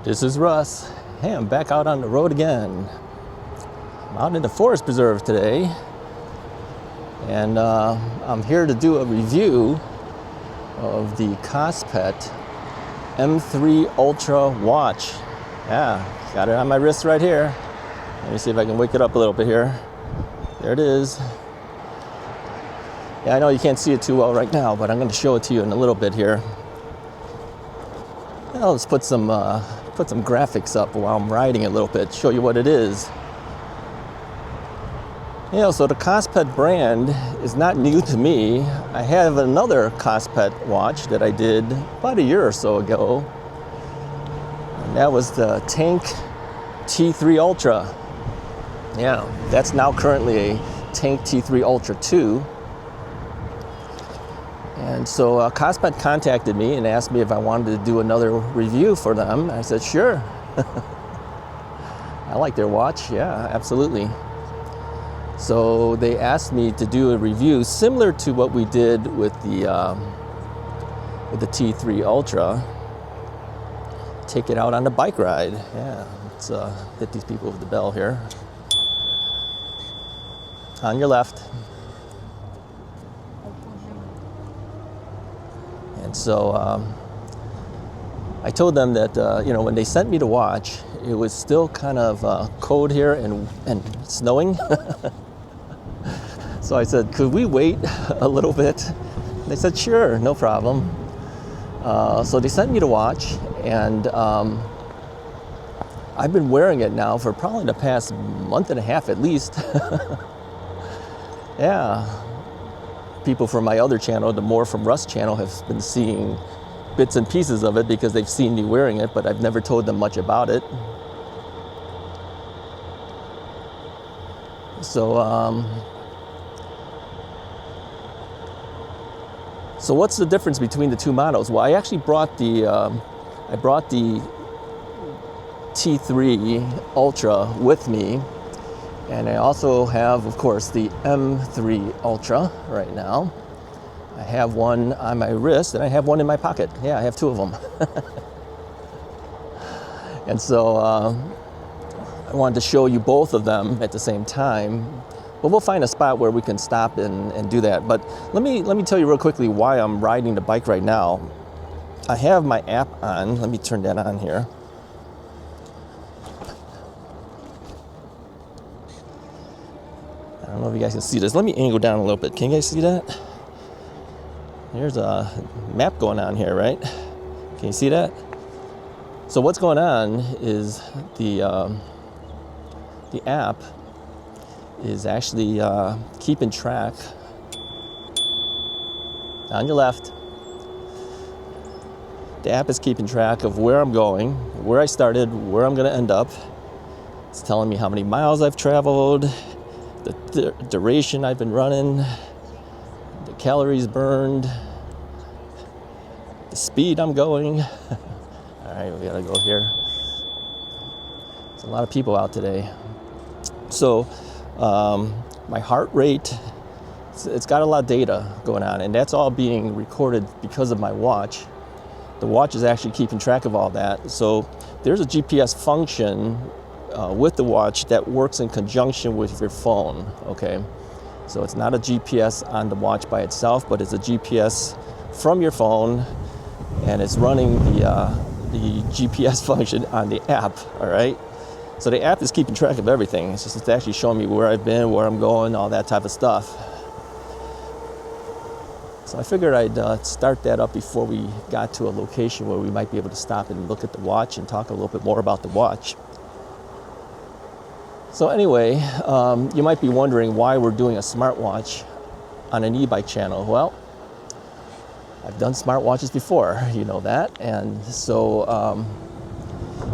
This is Russ. Hey, I'm back out on the road again. I'm out in the forest preserve today, and I'm here to do a review of the KOSPET M3 Ultra watch. Yeah, got it on my wrist right here. Let me see if I can wake it up a little bit here. There it is. Yeah, I know you can't see it too well right now, but I'm going to show it to you in a little bit here. Well, let's put some graphics up while I'm riding a little bit, show you what it is. You know, so the KOSPET brand is not new to me. I have another KOSPET watch that I did about a year or so ago, and that was the Tank T3 Ultra. Yeah, that's now currently a Tank T3 Ultra 2. And so KOSPET contacted me and asked me if I wanted to do another review for them. I said, sure. I like their watch, yeah, absolutely. So they asked me to do a review similar to what we did with the T3 Ultra. Take it out on a bike ride. Yeah, let's hit these people with the bell here. On your left. And so I told them that you know, when they sent me the watch, it was still kind of cold here and snowing. So I said, could we wait a little bit? They said, sure, no problem. So they sent me the watch, and I've been wearing it now for probably the past month and a half at least. Yeah. People from my other channel, the More from Russ channel, have been seeing bits and pieces of it because they've seen me wearing it, but I've never told them much about it. So what's the difference between the two models? Well, I actually brought the T3 Ultra with me, and I also have, of course, the M3 Ultra right now. I have one on my wrist and I have one in my pocket. Yeah, I have two of them. And so I wanted to show you both of them at the same time. But we'll find a spot where we can stop and do that. But let me tell you real quickly why I'm riding the bike right now. I have my app on. Let me turn that on here. I don't know if you guys can see this. Let me angle down a little bit. Can you guys see that? There's a map going on here, right? Can you see that? So what's going on is the app is actually keeping track. On your left. The app is keeping track of where I'm going, where I started, where I'm going to end up. It's telling me how many miles I've traveled, the duration I've been running, the calories burned, the speed I'm going. All right, we gotta go here. There's a lot of people out today. So my heart rate, it's got a lot of data going on, and that's all being recorded because of my watch. The watch is actually keeping track of all that. So there's a GPS function with the watch that works in conjunction with your phone, okay? So it's not a GPS on the watch by itself, but it's a GPS from your phone, and it's running the GPS function on the app, all right? So the app is keeping track of everything. It's actually showing me where I've been, where I'm going, all that type of stuff. So I figured I'd start that up before we got to a location where we might be able to stop and look at the watch and talk a little bit more about the watch. So anyway, you might be wondering why we're doing a smartwatch on an e-bike channel. Well, I've done smartwatches before, you know that, and so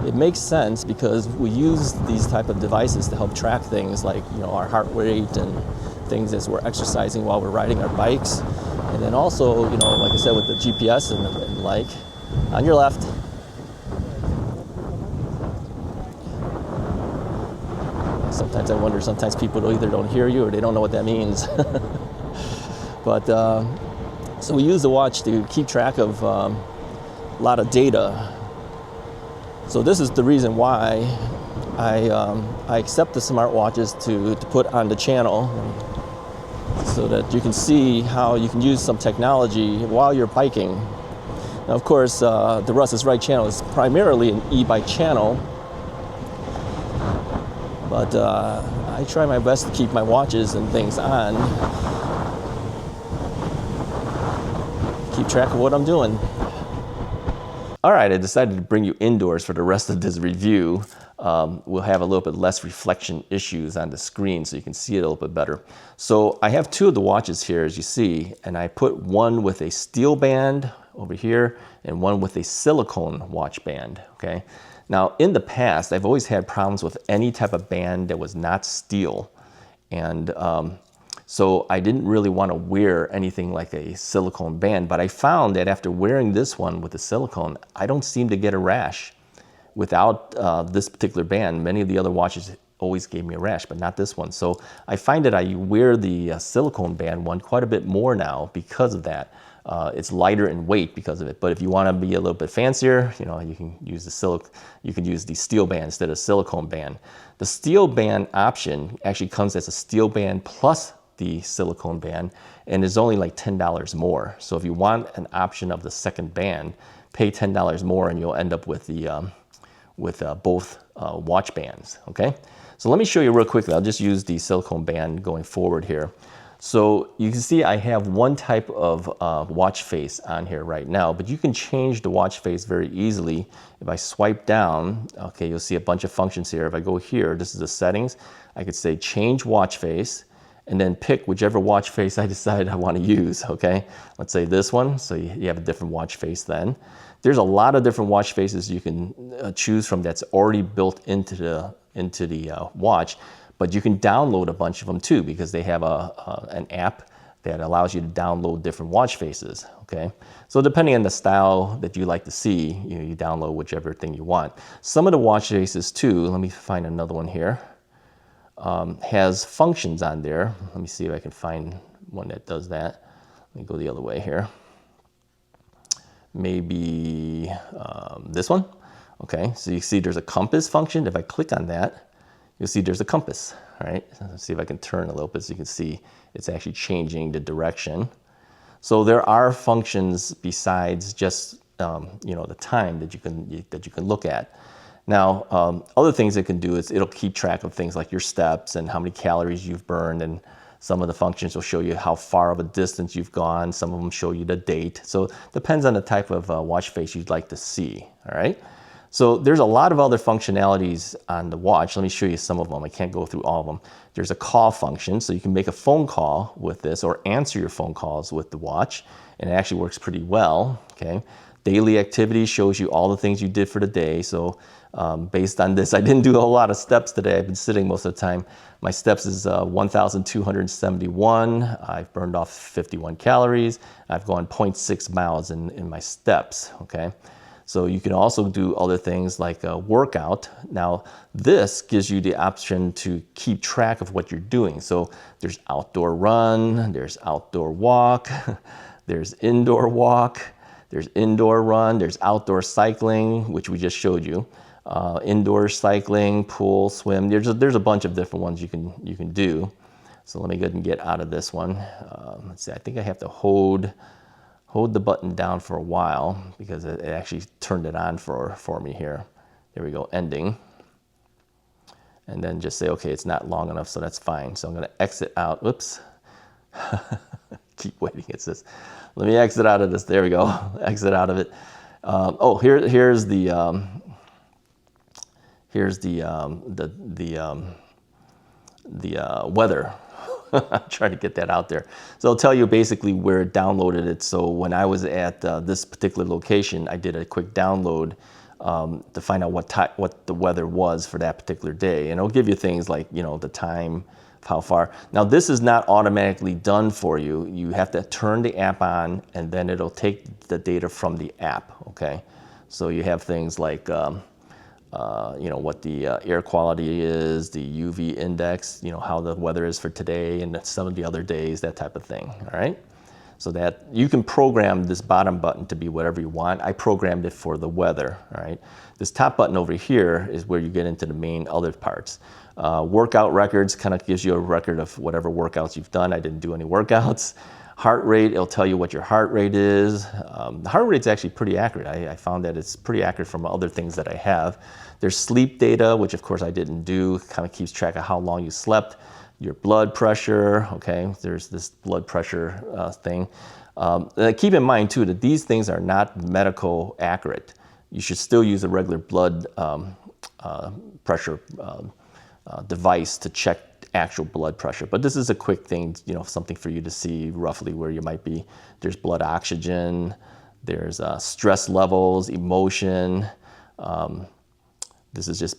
it makes sense because we use these type of devices to help track things like, you know, our heart rate and things as we're exercising while we're riding our bikes, and then also, you know, like I said, with the GPS and like. On your left. Sometimes I wonder, sometimes people either don't hear you or they don't know what that means. But so we use the watch to keep track of a lot of data. So this is the reason why I accept the smartwatches to put on the channel, so that you can see how you can use some technology while you're biking. Now, of course, the Russ is Right channel is primarily an e-bike channel, but I try my best to keep my watches and things on, keep track of what I'm doing. All right, I decided to bring you indoors for the rest of this review. We'll have a little bit less reflection issues on the screen so you can see it a little bit better. So I have two of the watches here, as you see, and I put one with a steel band over here and one with a silicone watch band, okay? Now, in the past, I've always had problems with any type of band that was not steel. And so I didn't really want to wear anything like a silicone band, but I found that after wearing this one with the silicone, I don't seem to get a rash without this particular band. Many of the other watches always gave me a rash, but not this one. So I find that I wear the silicone band one quite a bit more now because of that. It's lighter in weight because of it. But if you want to be a little bit fancier, you know, you can use the steel band instead of silicone band. The steel band option actually comes as a steel band plus the silicone band, and is only like $10 more. So if you want an option of the second band, pay $10 more, and you'll end up with the both watch bands. Okay. So let me show you real quickly. I'll just use the silicone band going forward here. So you can see I have one type of watch face on here right now, but you can change the watch face very easily. If I swipe down, okay, you'll see a bunch of functions here. If I go here, this is the settings. I could say change watch face, and then pick whichever watch face I decide I want to use, okay? Let's say this one, so you have a different watch face then. There's a lot of different watch faces you can choose from that's already built into the watch, but you can download a bunch of them too, because they have an app that allows you to download different watch faces, okay? So depending on the style that you like to see, you download whichever thing you want. Some of the watch faces too, let me find another one here, has functions on there. Let me see if I can find one that does that. Let me go the other way here. Maybe this one. Okay, so you see there's a compass function. If I click on that, you'll see there's a compass. All right, let's see if I can turn a little bit so you can see it's actually changing the direction. So there are functions besides just you know, the time that you can look at. Now, other things it can do is it'll keep track of things like your steps and how many calories you've burned, and some of the functions will show you how far of a distance you've gone. Some of them show you the date. So it depends on the type of watch face you'd like to see, all right? So there's a lot of other functionalities on the watch. Let me show you some of them. I can't go through all of them. There's a call function, so you can make a phone call with this or answer your phone calls with the watch, and it actually works pretty well, okay? Daily activity shows you all the things you did for the day. So based on this, I didn't do a whole lot of steps today. I've been sitting most of the time. My steps is 1,271. I've burned off 51 calories. I've gone 0.6 miles in my steps, okay? So you can also do other things like a workout. Now, this gives you the option to keep track of what you're doing. So there's outdoor run, there's outdoor walk, there's indoor walk, there's indoor run, there's outdoor cycling, which we just showed you. Indoor cycling, pool, swim. There's a bunch of different ones you can do. So let me go ahead and get out of this one. Let's see, I think I have to hold the button down for a while because it actually turned it on for me here. There we go, ending. And then just say, okay, it's not long enough, so that's fine. So I'm gonna exit out, whoops. Keep waiting, it says. Let me exit out of this, there we go, exit out of it. Oh, here's the weather. I'm trying to get that out there. So I'll tell you basically where it downloaded it. So when I was at this particular location, I did a quick download to find out what the weather was for that particular day. And it'll give you things like, you know, the time, how far. Now this is not automatically done for you. You have to turn the app on, and then it'll take the data from the app, okay? So you have things like, you know, what the air quality is, the UV index, you know, how the weather is for today and some of the other days, that type of thing, all right? so that you can program this bottom button to be whatever you want. I programmed it for the weather, all right? This top button over here is where you get into the main other parts. Workout records kind of gives you a record of whatever workouts you've done. I didn't do any workouts. Heart rate, it'll tell you what your heart rate is. The heart rate's actually pretty accurate. I found that it's pretty accurate from other things that I have. There's sleep data, which of course I didn't do. Kind of keeps track of how long you slept. Your blood pressure, okay? There's this blood pressure thing. Keep in mind too that these things are not medical accurate. You should still use a regular blood pressure device to check actual blood pressure. But this is a quick thing, you know, something for you to see roughly where you might be. There's blood oxygen, there's stress levels, emotion. This is just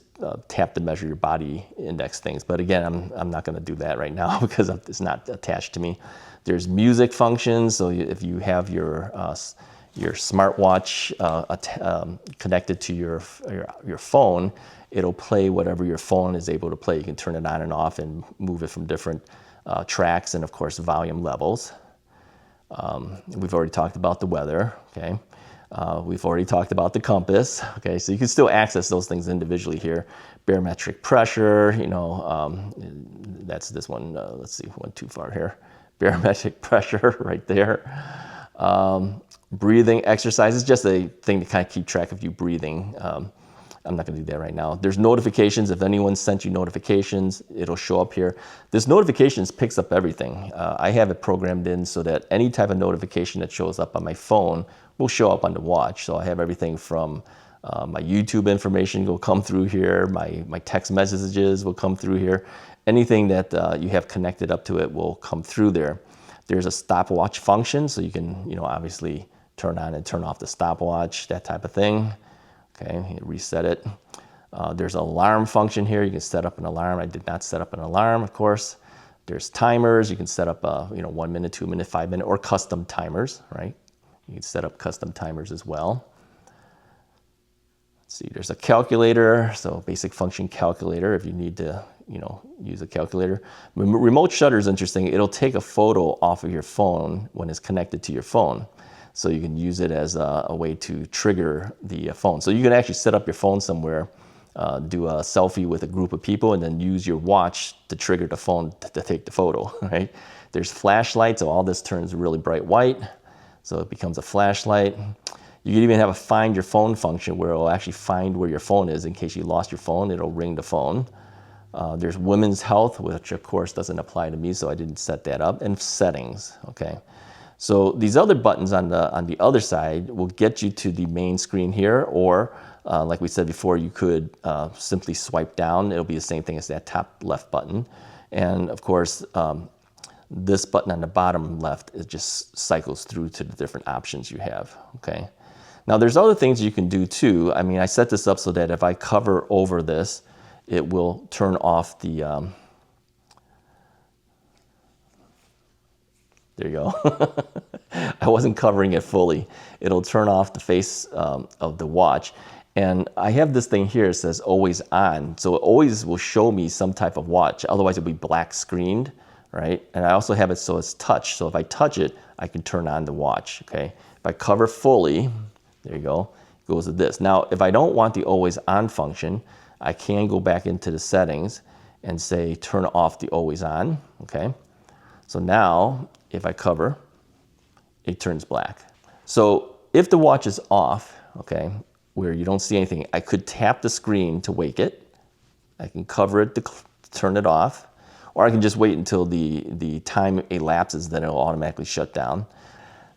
tap to measure your body index things. But again, I'm not gonna do that right now because it's not attached to me. There's music functions. So if you have your smartwatch connected to your phone, it'll play whatever your phone is able to play. You can turn it on and off and move it from different tracks and of course volume levels. We've already talked about the weather, okay? We've already talked about the compass, okay? So you can still access those things individually here. Barometric pressure, you know, that's this one, let's see, went too far here. Barometric pressure right there. Breathing exercises, just a thing to kind of keep track of you breathing. I'm not gonna do that right now. There's notifications. If anyone sent you notifications, it'll show up here. This notifications picks up everything. I have it programmed in so that any type of notification that shows up on my phone will show up on the watch. So I have everything from my YouTube information will come through here, my text messages will come through here. Anything that you have connected up to it will come through there. There's a stopwatch function, so you can, you know, obviously turn on and turn off the stopwatch, that type of thing. Okay, reset it. There's an alarm function here. You can set up an alarm. I did not set up an alarm, of course. There's timers. You can set up, you know, 1 minute, 2 minute, 5 minute, or custom timers, right? You can set up custom timers as well. Let's see, there's a calculator. So basic function calculator if you need to, you know, use a calculator. Remote shutter is interesting. It'll take a photo off of your phone when it's connected to your phone. So you can use it as a way to trigger the phone. So you can actually set up your phone somewhere, do a selfie with a group of people, and then use your watch to trigger the phone to take the photo, right? There's flashlights, so all this turns really bright white, so it becomes a flashlight. You can even have a find your phone function where it'll actually find where your phone is in case you lost your phone, it'll ring the phone. There's women's health, which of course doesn't apply to me, so I didn't set that up, and settings, okay? So these other buttons on the other side will get you to the main screen here, or like we said before, you could simply swipe down. It'll be the same thing as that top left button. And of course, this button on the bottom left, it just cycles through to the different options you have, okay? Now there's other things you can do too. I mean, I set this up so that if I cover over this, it will turn off the, there you go. I wasn't covering it fully. It'll turn off the face of the watch. And I have this thing here that says always on. So it always will show me some type of watch. Otherwise it'll be black screened, right? And I also have it so it's touch. So if I touch it, I can turn on the watch, okay? If I cover fully, there you go, it goes to this. Now, if I don't want the always on function, I can go back into the settings and say turn off the always on, okay? So now, if I cover, it turns black. So if the watch is off, okay, where you don't see anything, I could tap the screen to wake it. I can cover it to turn it off, or I can just wait until the time elapses, then it'll automatically shut down.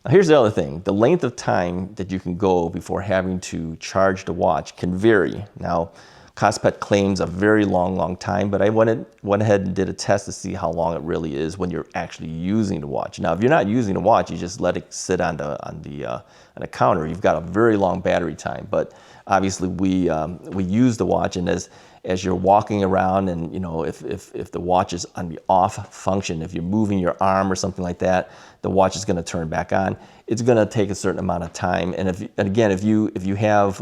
Now here's the other thing. The length of time that you can go before having to charge the watch can vary. Now, KOSPET claims a very long time, but I went ahead and did a test to see how long it really is when you're actually using the watch. Now, if you're not using the watch, you just let it sit on the counter. You've got a very long battery time. But obviously, we use the watch, and as you're walking around, and you know, if the watch is on the off function, if you're moving your arm or something like that, the watch is going to turn back on. It's going to take a certain amount of time, and again, if you have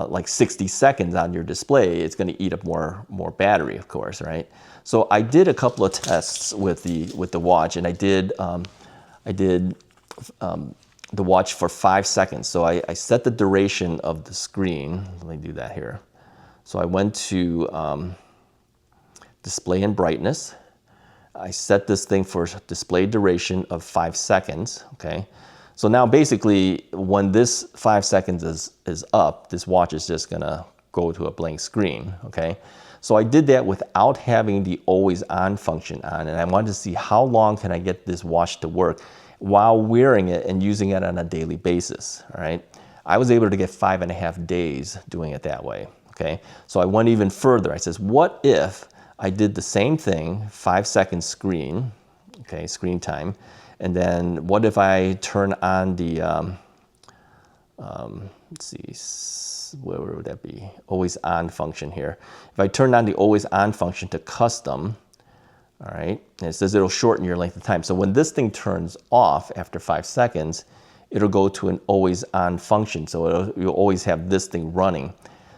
like 60 seconds on your display, it's going to eat up more battery, of course, right? So I did a couple of tests with the watch, and I did I did the watch for 5 seconds. So I set the duration of the screen. Let me do that here. So I went to display and brightness. I set this thing for display duration of 5 seconds, okay? So now basically when this 5 seconds is up, this watch is just gonna go to a blank screen, okay? So I did that without having the always on function on, and I wanted to see how long can I get this watch to work while wearing it and using it on a daily basis, all right? I was able to get 5.5 days doing it that way, okay? So I went even further. I says, what if I did the same thing, 5 seconds screen, okay, screen time, and then what if I turn on the, let's see, where would that be? Always on function here. If I turn on the always on function to custom, all right, and it says it'll shorten your length of time. So when this thing turns off after 5 seconds, it'll go to an always on function. So you'll always have this thing running.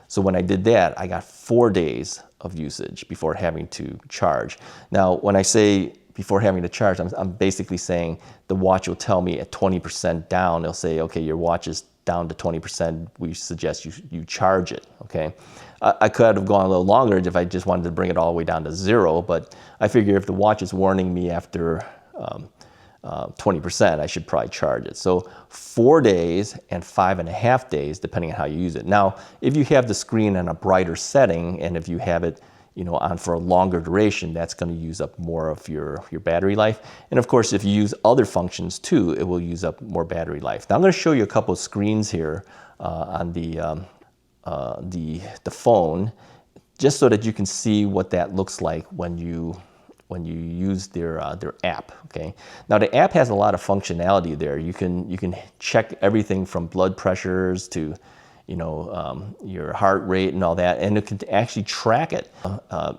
So when I did that, I got 4 days of usage before having to charge. Now, when I say before having to charge, I'm basically saying the watch will tell me at 20% down, it'll say, okay, your watch is down to 20%, we suggest you charge it, okay? I could have gone a little longer if I just wanted to bring it all the way down to 0, but I figure if the watch is warning me after 20%, I should probably charge it. So 4 days and 5.5 days, depending on how you use it. Now, if you have the screen on a brighter setting, and if you have it, you know, on for a longer duration, that's going to use up more of your battery life. And of course, if you use other functions too, it will use up more battery life. Now I'm going to show you a couple of screens here on the phone, just so that you can see what that looks like when you use their app. Okay. Now the app has a lot of functionality there. You can check everything from blood pressures to, you know, your heart rate and all that, and it can actually track it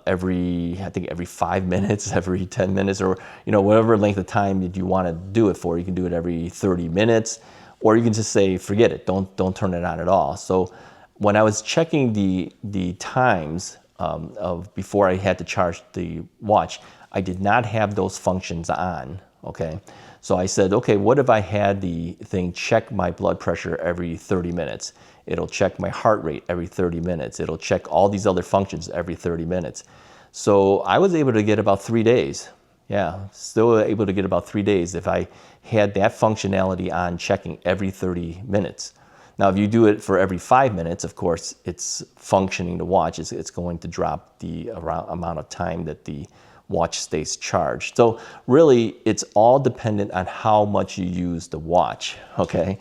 every 5 minutes, every 10 minutes, or, you know, whatever length of time that you want to do it for. You can do it every 30 minutes, or you can just say, forget it, don't turn it on at all. So when I was checking the times of before I had to charge the watch, I did not have those functions on, okay? So I said, okay, what if I had the thing check my blood pressure every 30 minutes? It'll check my heart rate every 30 minutes. It'll check all these other functions every 30 minutes. So I was able to get about 3 days. Yeah, still able to get about 3 days if I had that functionality on checking every 30 minutes. Now, if you do it for every 5 minutes, of course, it's functioning the watch. It's going to drop the amount of time that the watch stays charged. So really, it's all dependent on how much you use the watch, okay?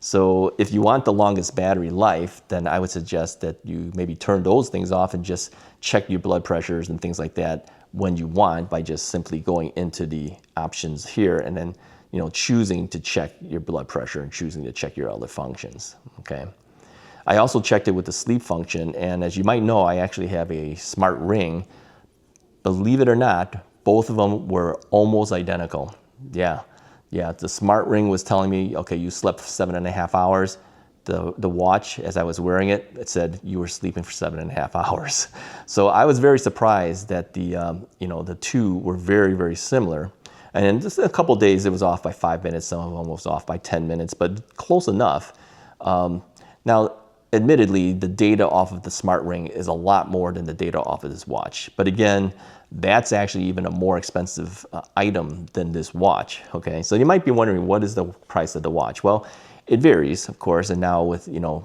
So if you want the longest battery life, then I would suggest that you maybe turn those things off and just check your blood pressures and things like that when you want by just simply going into the options here and then, you know, choosing to check your blood pressure and choosing to check your other functions, okay? I also checked it with the sleep function, and as you might know, I actually have a smart ring. Believe it or not, both of them were almost identical. Yeah, the smart ring was telling me, okay, you slept for 7.5 hours. The watch, as I was wearing it, it said you were sleeping for 7.5 hours. So I was very surprised that the two were very, very similar. And in just a couple of days, it was off by 5 minutes. Some of them was off by 10 minutes, but close enough. Now, admittedly, the data off of the smart ring is a lot more than the data off of this watch. But again, that's actually even a more expensive item than this watch, okay? So you might be wondering, what is the price of the watch? Well, it varies, of course, and now with, you know,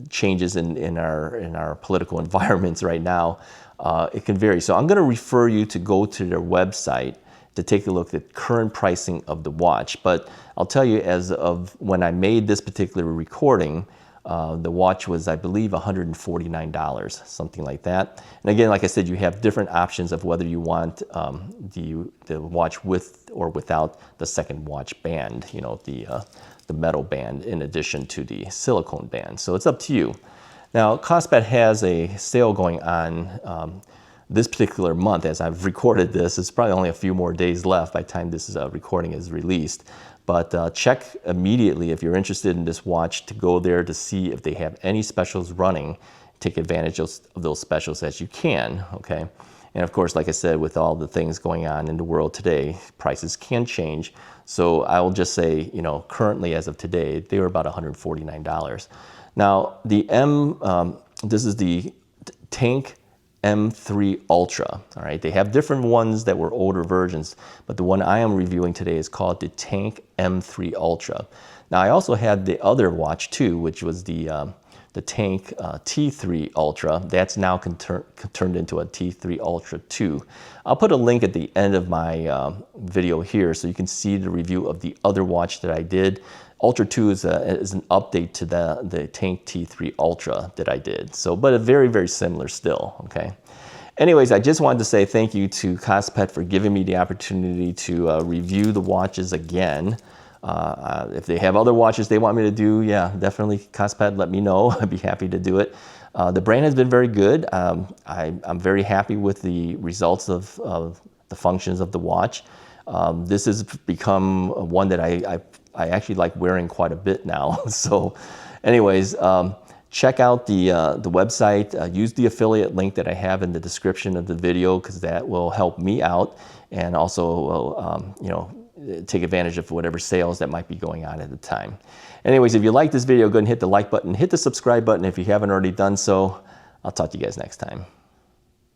changes in our political environments right now, it can vary. So I'm gonna refer you to go to their website to take a look at current pricing of the watch. But I'll tell you, as of when I made this particular recording, the watch was, I believe, $149, something like that. And again, like I said, you have different options of whether you want the watch with or without the second watch band, you know, the metal band in addition to the silicone band. So it's up to you. Now, KOSPET has a sale going on this particular month. As I've recorded this, it's probably only a few more days left by the time this recording is released. But check immediately if you're interested in this watch to go there to see if they have any specials running. Take advantage of those specials as you can, okay? And of course, like I said, with all the things going on in the world today, prices can change. So I will just say, you know, currently as of today, they were about $149. Now, this is the Tank M3 Ultra, all right? They have different ones that were older versions, but the one I am reviewing today is called the Tank M3 Ultra. Now, I also had the other watch too, which was the Tank T3 Ultra. That's now turned into a T3 Ultra 2. I'll put a link at the end of my video here so you can see the review of the other watch that I did. Ultra 2 is an update to the Tank T3 Ultra that I did. So, but a very, very similar still, okay? Anyways, I just wanted to say thank you to KOSPET for giving me the opportunity to review the watches again. If they have other watches they want me to do, yeah, definitely KOSPET, let me know. I'd be happy to do it. The brand has been very good. I'm very happy with the results of the functions of the watch. This has become one that I actually like wearing quite a bit now. So anyways, check out the website. Use the affiliate link that I have in the description of the video because that will help me out and also will, you know, take advantage of whatever sales that might be going on at the time. Anyways, if you like this video, go ahead and hit the like button, hit the subscribe button if you haven't already done so. I'll talk to you guys next time.